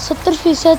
70%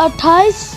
28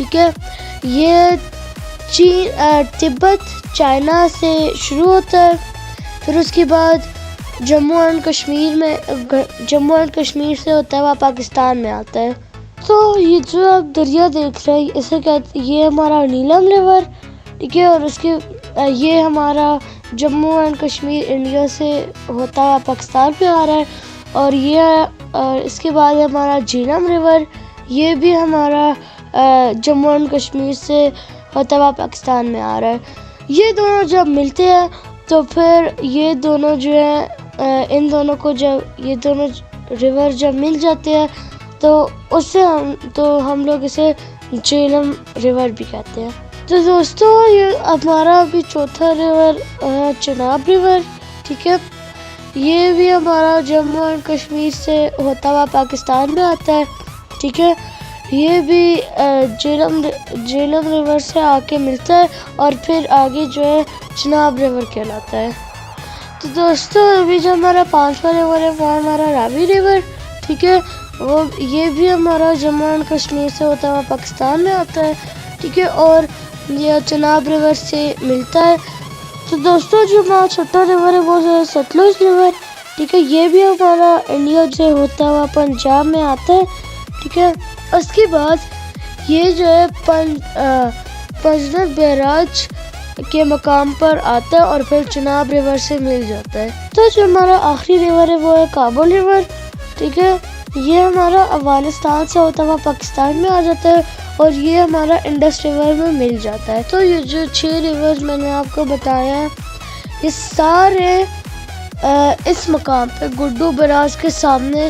ٹھیک ہے. یہ تبت چائنا سے شروع ہوتا ہے، پھر اس کے بعد جموں اینڈ کشمیر سے ہوتا ہے وہ پاکستان میں آتا ہے. تو یہ جو آپ دریا دیکھ رہے ہیں اسے کہتے، یہ ہمارا نیلم ریور، ٹھیک ہے، اور اس کے یہ ہمارا جموں اینڈ کشمیر انڈیا سے ہوتا ہوا پاکستان میں آ رہا ہے. اور یہ اس کے بعد ہمارا جھیلم ریور، یہ بھی ہمارا جموں اینڈ کشمیر سے ہوتا ہوا پاکستان میں آ رہا ہے. یہ دونوں جب ملتے ہیں تو پھر یہ دونوں جو ہے ان دونوں کو جب یہ دونوں ریور جب مل جاتے ہیں تو اس سے ہم لوگ اسے جھیلم ریور بھی کہتے ہیں. تو دوستو یہ ہمارا ابھی چوتھا ریور ہے چناب ریور، ٹھیک ہے. یہ بھی ہمارا جموں اینڈ کشمیر سے ہوتا ہوا پاکستان میں آتا ہے، ٹھیک ہے. یہ بھی جھیلم ریور سے آ کے ملتا ہے اور پھر آگے جو ہے چناب ریور کہلاتا ہے. تو دوستو ابھی جو ہمارا پانچواں ریور ہے وہ ہمارا راوی ریور، ٹھیک ہے. یہ بھی ہمارا جموں اینڈ کشمیر سے ہوتا ہوا پاکستان میں آتا ہے، ٹھیک ہے، اور یہ چناب ریور سے ملتا ہے. تو دوستو جو ہمارا چھٹا ریور ہے وہ ہے ستلج ریور، ٹھیک ہے. یہ بھی ہمارا انڈیا سے ہوتا ہوا پنجاب میں آتا ہے، ٹھیک ہے. اس کے بعد یہ جو ہے پنجنت بیراج کے مقام پر آتا ہے اور پھر چناب ریور سے مل جاتا ہے. تو جو ہمارا آخری ریور ہے وہ ہے کابل ریور، ٹھیک ہے. یہ ہمارا افغانستان سے ہوتا ہوا پاکستان میں آ جاتا ہے اور یہ ہمارا انڈس ریور میں مل جاتا ہے. تو یہ جو 6 ریورز میں نے آپ کو بتایا ہے یہ سارے اس مقام پہ گڈو براج کے سامنے،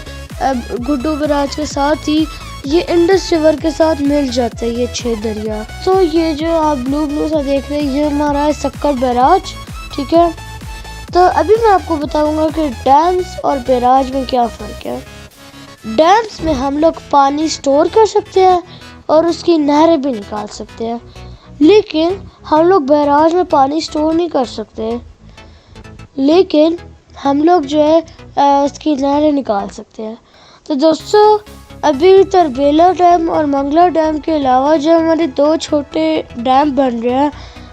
گڈو براج کے ساتھ ہی یہ انڈس ریور کے ساتھ مل جاتے ہیں یہ 6 دریا. تو یہ جو آپ بلو سا دیکھ رہے ہیں یہ ہمارا ہے سکر بیراج، ٹھیک ہے. تو ابھی میں آپ کو بتاؤں گا کہ ڈیمز اور بیراج میں کیا فرق ہے. ڈیمز میں ہم لوگ پانی سٹور کر سکتے ہیں اور اس کی نہریں بھی نکال سکتے ہیں، لیکن ہم لوگ بیراج میں پانی سٹور نہیں کر سکتے، لیکن ہم لوگ جو ہے اس کی نہریں نکال سکتے ہیں. تو دوستو ابھی تربیلا ڈیم اور منگلا ڈیم کے علاوہ جو ہمارے 2 چھوٹے ڈیم بن رہے ہیں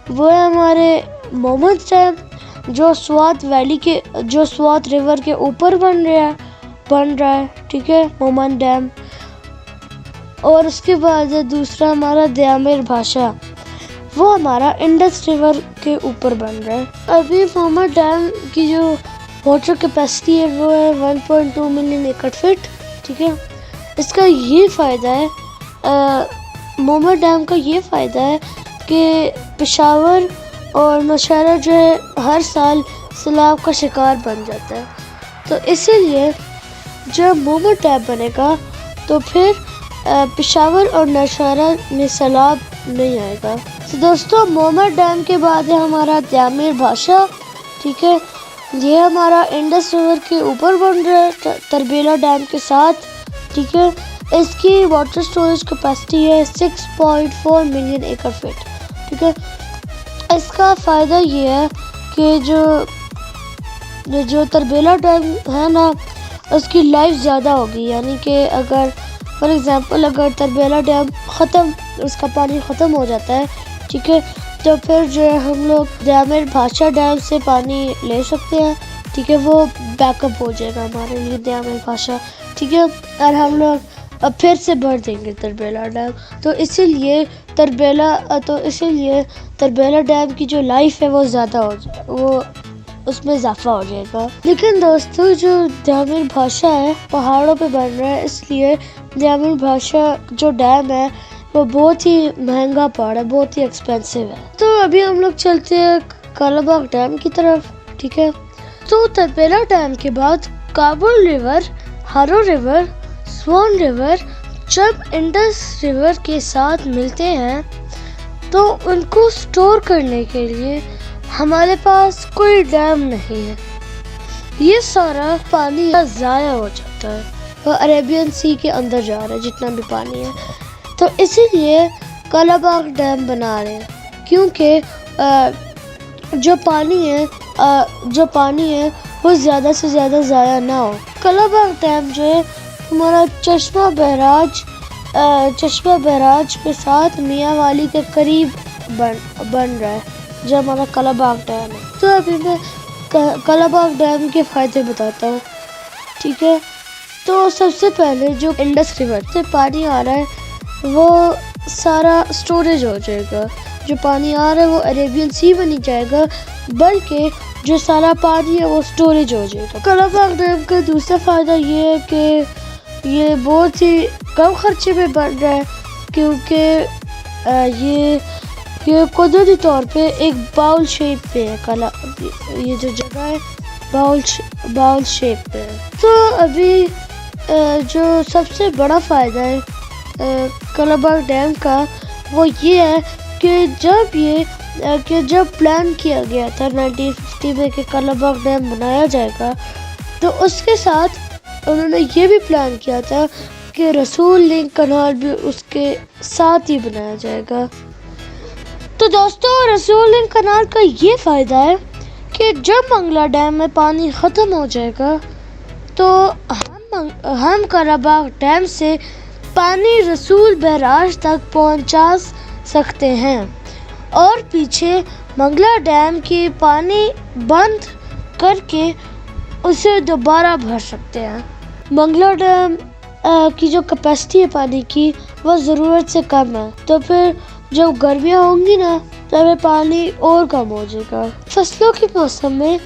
وہ ہے ہمارے مومند ڈیم جو سوات ریور کے اوپر بن رہا ہے، ٹھیک ہے، مومند ڈیم. اور اس کے بعد دوسرا ہمارا دیامیر بھاشا، وہ ہمارا انڈس ریور کے اوپر بن رہا ہے. ابھی مومند ڈیم کی جو واٹر کیپیسٹی ہے وہ ہے 1.2 ملین ایکڑ فٹ، ٹھیک ہے. اس کا یہ فائدہ ہے، مومند ڈیم کا یہ فائدہ ہے کہ پشاور اور نوشہرہ جو ہے ہر سال سیلاب کا شکار بن جاتا ہے. تو اسی لیے جب مومند ڈیم بنے گا تو پھر پشاور اور نوشہرہ میں سیلاب نہیں آئے گا. تو دوستو مومند ڈیم کے بعد ہے ہمارا دیامیر بھاشا، ٹھیک ہے. یہ ہمارا انڈس ریور کے اوپر بن رہا ہے تربیلا ڈیم کے ساتھ، ٹھیک ہے. اس کی واٹر سٹوریج کیپیسٹی ہے 6.4 ملین ایکڑ فٹ، ٹھیک ہے. اس کا فائدہ یہ ہے کہ جو تربیلا ڈیم ہے نا اس کی لائف زیادہ ہوگی، یعنی کہ اگر فار ایگزامپل اگر تربیلا ڈیم اس کا پانی ختم ہو جاتا ہے، ٹھیک ہے، تو پھر جو ہے ہم لوگ دیامیر بھاشا ڈیم سے پانی لے سکتے ہیں، ٹھیک ہے. وہ بیک اپ ہو جائے گا ہمارے لیے دیامیر بھاشا، ٹھیک ہے. اور ہم لوگ اب پھر سے بھر دیں گے تربیلا ڈیم. تو اسی لیے تربیلا ڈیم کی جو لائف ہے وہ زیادہ وہ اس میں اضافہ ہو جائے گا. لیکن دوستو جو دیامیر بھاشا ہے پہاڑوں پہ بن رہا ہے، اس لیے دیامیر بھاشا جو ڈیم ہے وہ بہت ہی مہنگا پڑ رہا ہے، بہت ہی ایکسپینسو ہے. تو ابھی ہم لوگ چلتے ہیں کالا باغ ڈیم کی طرف، ٹھیک ہے. تو تربیلا ڈیم کے بعد کابل ریور، ہارو ریور، سوان ریور جب انڈس ریور کے ساتھ ملتے ہیں تو ان کو سٹور کرنے کے لیے ہمارے پاس کوئی ڈیم نہیں ہے. یہ سارا پانی ضائع ہو جاتا ہے، وہ عربین سی کے اندر جا رہا ہے جتنا بھی پانی ہے. تو اسی لیے کالا باغ ڈیم بنا رہے ہیں کیونکہ جو پانی ہے وہ زیادہ سے زیادہ ضائع نہ ہو. کالا باغ ڈیم جو ہے ہمارا چشمہ بیراج چشمہ بیراج کے ساتھ میاں والی کے قریب بن رہا ہے، جو ہمارا قلعہ باغ ڈیم ہے۔ تو ابھی میں قلعہ باغ ڈیم کے فائدے بتاتا ہوں، ٹھیک ہے؟ تو سب سے پہلے جو انڈس ریور سے پانی آ رہا ہے وہ سارا سٹوریج ہو جائے گا۔ جو پانی آ رہا ہے وہ عربین سی میں نہیں جائے گا، بلکہ جو سارا پانی ہے وہ سٹوریج ہو جائے گا۔ قلعہ باغ ڈیم کا دوسرا فائدہ یہ ہے کہ یہ بہت ہی کم خرچے میں بن رہا ہے، کیونکہ یہ قدرتی طور پہ ایک باؤل شیپ پہ ہے۔ یہ جو جگہ ہے باؤل شیپ پہ ہے۔ تو ابھی جو سب سے بڑا فائدہ ہے قلعہ باغ ڈیم کا وہ یہ ہے کہ جب پلان کیا گیا تھا 1950 میں کہ قلعہ باغ ڈیم بنایا جائے گا، تو اس کے ساتھ انہوں نے یہ بھی پلان کیا تھا کہ رسول لنک کنال بھی اس کے ساتھ ہی بنایا جائے گا۔ تو دوستو، رسول لنک کنال کا یہ فائدہ ہے کہ جب منگلا ڈیم میں پانی ختم ہو جائے گا تو ہم قلعہ باغ ڈیم سے پانی رسول بیراج تک پہنچا سکتے ہیں اور پیچھے منگلا ڈیم کی پانی بند کر کے اسے دوبارہ بھر سکتے ہیں۔ منگلا ڈیم کی جو کیپیسٹی ہے پانی کی وہ ضرورت سے کم ہے، تو پھر جب گرمیاں ہوں گی نا تب پانی اور کم ہو جائے گا۔ فصلوں کے موسم میں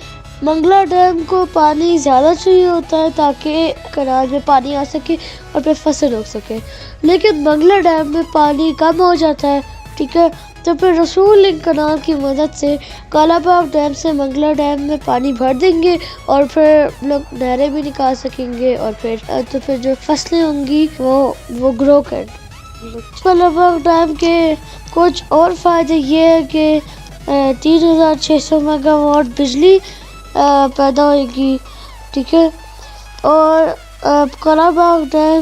منگلا ڈیم کو پانی زیادہ چاہیے ہوتا ہے تاکہ کنال میں پانی آ سکے اور پھر فصل اگ سکے، لیکن منگلا ڈیم میں پانی کم ہو جاتا ہے، ٹھیک ہے؟ تو پھر رسول لنک کنال کی مدد سے قلعہ باغ ڈیم سے منگلا ڈیم میں پانی بھر دیں گے اور پھر لوگ نہریں بھی نکال سکیں گے اور پھر جو فصلیں ہوں گی وہ گرو کر۔ قلعہ باغ ڈیم کے کچھ اور فائدے یہ ہے کہ 3600 میگا واٹ بجلی پیدا ہوئے گی، ٹھیک ہے؟ اور قلعہ باغ ڈیم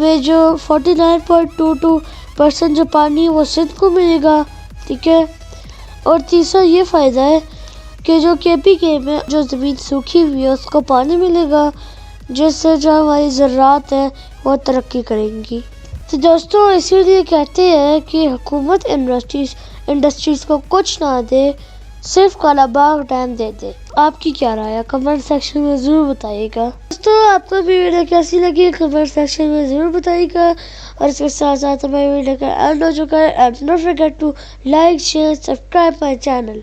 میں جو 49.22% جو پانی وہ سندھ کو ملے گا، ٹھیک ہے؟ اور تیسرا یہ فائدہ ہے کہ جو KPK میں جو زمین سوکھی ہوئی ہے اس کو پانی ملے گا، جس سے جو ہماری زراعت ہے وہ ترقی کریں گی۔ تو دوستوں، اسی لیے کہتے ہیں کہ حکومت انڈسٹریز کو کچھ نہ دے، صرف قلعہ باغ ڈیم دے دے۔ آپ کی کیا رائے ہے؟ کمنٹ سیکشن میں ضرور بتائیے گا۔ دوستوں، آپ کو بھی ویڈیو کیسی لگی کمنٹ سیکشن میں ضرور بتائیے گا، اور اس کے ساتھ ساتھ ہماری ویڈیو کا اینڈ ہو چکا ہے۔ And don't forget to like, share, subscribe my channel.